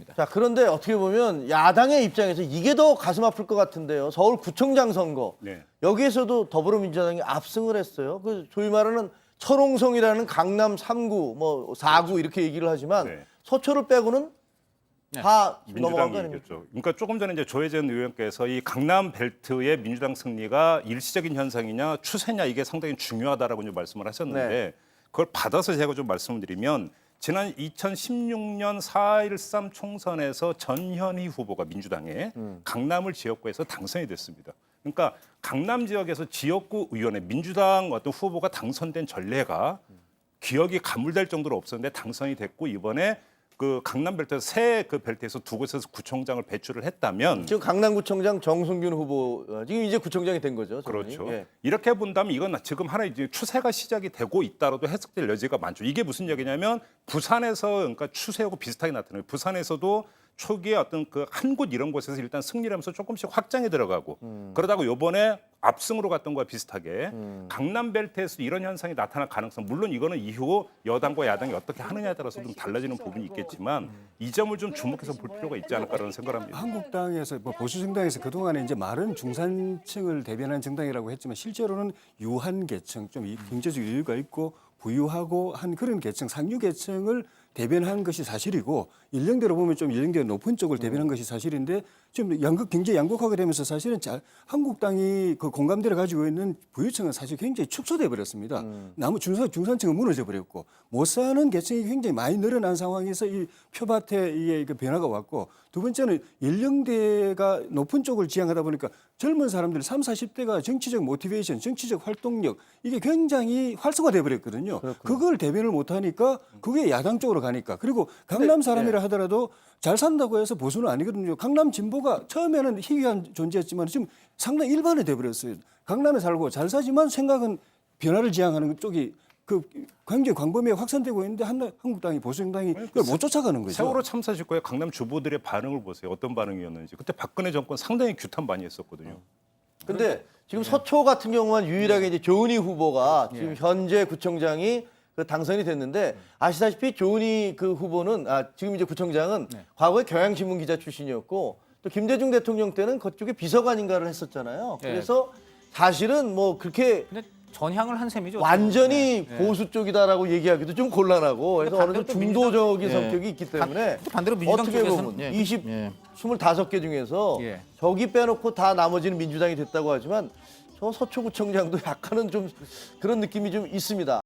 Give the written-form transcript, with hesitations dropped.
겁니다. 자, 그런데 어떻게 보면 야당의 입장에서 이게 더 가슴 아플 것 같은데요. 서울구청장 선거. 네. 여기에서도 더불어민주당이 압승을 했어요. 그 소위 말하는 철옹성이라는 강남 3구, 뭐 4구 이렇게 얘기를 하지만 네. 서초를 빼고는 다 넘어간 거 민주당이 아닙니까? 이겼죠. 그러니까 조금 전에 이제 조혜전 의원께서 이 강남 벨트의 민주당 승리가 일시적인 현상이냐 추세냐 이게 상당히 중요하다라고 이제 말씀을 하셨는데 네. 그걸 받아서 제가 좀 말씀을 드리면 지난 2016년 4.13 총선에서 전현희 후보가 민주당의 강남을 지역구에서 당선이 됐습니다. 그러니까 강남 지역에서 지역구 의원의 민주당 어떤 후보가 당선된 전례가 기억이 가물될 정도로 없었는데 당선이 됐고 이번에 그 강남 벨트 새 그 벨트에서 두 곳에서 구청장을 배출을 했다면 지금 강남구청장 정승균 후보 지금 이제 구청장이 된 거죠. 저분이. 그렇죠. 예. 이렇게 본다면 이건 지금 하나의 이제 추세가 시작이 되고 있다라도 해석될 여지가 많죠. 이게 무슨 얘기냐면 부산에서 그러니까 추세하고 비슷하게 나타나요. 부산에서도 초기에 어떤 그 한 곳 이런 곳에서 일단 승리를 하면서 조금씩 확장해 들어가고 그러다가 요번에 압승으로 갔던 거와 비슷하게 강남 벨트에서 이런 현상이 나타날 가능성 물론 이거는 이후 여당과 야당이 어떻게 하느냐에 따라서 좀 달라지는 부분이 있겠지만 이 점을 좀 주목해서 볼 필요가 있지 않을까라는 생각을 합니다. 한국당에서 뭐 보수 정당에서 그동안에 이제 말은 중산층을 대변하는 정당이라고 했지만 실제로는 유한 계층 좀 경제적 여유가 있고 부유하고 한 그런 계층 상류 계층을 대변한 것이 사실이고 연령대로 보면 좀 연령대 높은 쪽을 대변한 것이 사실인데 지금 경제 양극화가 되면서 사실은 한국당이 그 공감대를 가지고 있는 부유층은 사실 굉장히 축소돼 버렸습니다. 나무 중산층은 무너져 버렸고 못 사는 계층이 굉장히 많이 늘어난 상황에서 이 표밭에 이게 변화가 왔고 두 번째는 연령대가 높은 쪽을 지향하다 보니까 젊은 사람들 30, 40대가 정치적 모티베이션, 정치적 활동력 이게 굉장히 활성화돼 버렸거든요. 그걸 대변을 못 하니까 그게 야당 쪽으로 가니까 그리고 강남 사람이라 하더라도 잘 산다고 해서 보수는 아니거든요. 강남 진보가 처음에는 희귀한 존재였지만 지금 상당히 일반화돼 버렸어요. 강남에 살고 잘 사지만 생각은 변화를 지향하는 쪽이 그 굉장히 광범위하게 확산되고 있는데 한국당이 보수정당이 그걸 못 쫓아가는 거죠. 세월호 참사 직후에 강남 주부들의 반응을 보세요. 어떤 반응이었는지. 그때 박근혜 정권 상당히 규탄 많이 했었거든요. 근데 지금 서초 같은 경우는 유일하게 이제 조은희 후보가 지금 현재 구청장이 그 당선이 됐는데 아시다시피 조은희 그 후보는 지금 이제 구청장은 과거에 경향신문 기자 출신이었고 또 김대중 대통령 때는 그쪽에 비서관인가를 했었잖아요. 네. 그래서 사실은 뭐 그렇게 근데 전향을 한 셈이죠. 완전히 네. 보수 쪽이다라고 얘기하기도 좀 곤란하고 그래서 어느 정도 반대로 또 중도적인 민주당- 성격이 있기 때문에 또 반대로 민주당 어떻게 쪽에서는 보면 예. 25개 중에서 예. 저기 빼놓고 다 나머지는 민주당이 됐다고 하지만 저 서초구청장도 약간은 좀 그런 느낌이 좀 있습니다.